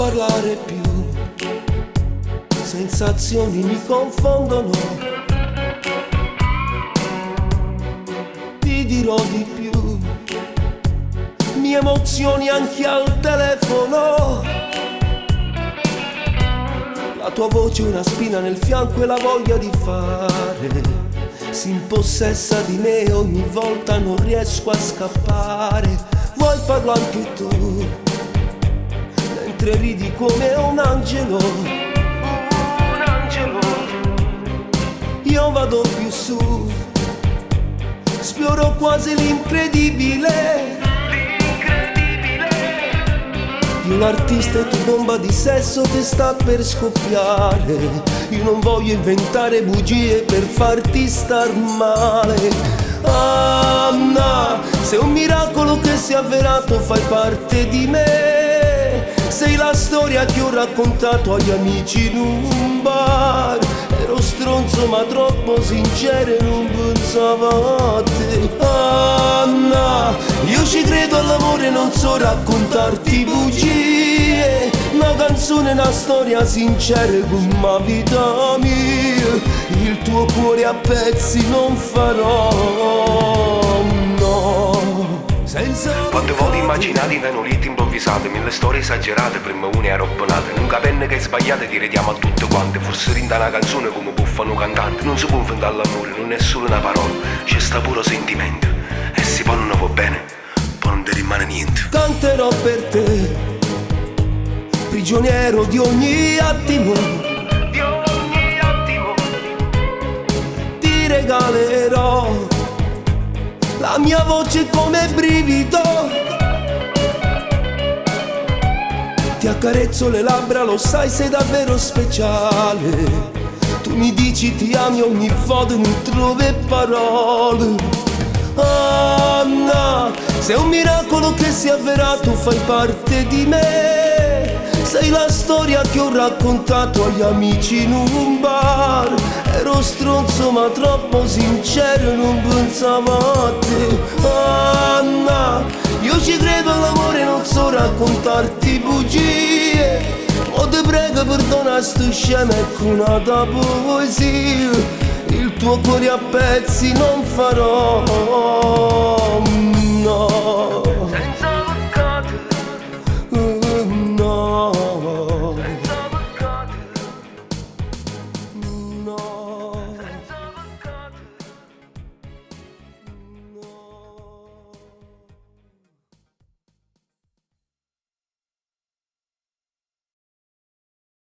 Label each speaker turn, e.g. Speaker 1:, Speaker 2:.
Speaker 1: parlare più, sensazioni mi confondono. Ti dirò di più, mi emozioni anche al telefono. La tua voce è una spina nel fianco e la voglia di fare si impossessa di me, ogni volta non riesco a scappare. Vuoi farlo anche tu, mentre ridi come un angelo. Un angelo. Io vado più su, esploro quasi l'incredibile. Io l'artista e tu bomba di sesso che sta per scoppiare. Io non voglio inventare bugie per farti star male. Anna, sei un miracolo che si è avverato, fai parte di me. Sei la storia che ho raccontato agli amici in un bar. Ero stronzo ma troppo sincero e non pensavo a te. Anna, io ci credo all'amore, non so raccontarti bugie. Una canzone, una storia sincera come la vita mia. Il tuo cuore a pezzi non farò, no.
Speaker 2: Quante volte immaginate invenoliti improvvisate, mille storie esagerate, prima une aeroplanate. Nunca penne che sbagliate ti rediamo a tutte quante. Forse rinda una canzone come buffano cantanti. Non si può inventare l'amore, non è solo una parola, c'è sta puro sentimento. E se poi non va bene, poi non ti rimane niente.
Speaker 1: Canterò per te, prigioniero di ogni attimo. Di ogni attimo. Ti regalerò la mia voce come brivido. Ti accarezzo le labbra, lo sai, sei davvero speciale. Tu mi dici ti ami ogni volta, non trovi parole. Anna, sei un miracolo che si è avverato, fai parte di me. Sei la storia che ho raccontato agli amici in un bar. Ero stronzo ma troppo sincero, non pensavo a te. Anna, io ci credo all'amore, non so raccontarti bugie. O te prego perdona sto scemo, ecco una tua poesia. Il tuo cuore a pezzi non farò.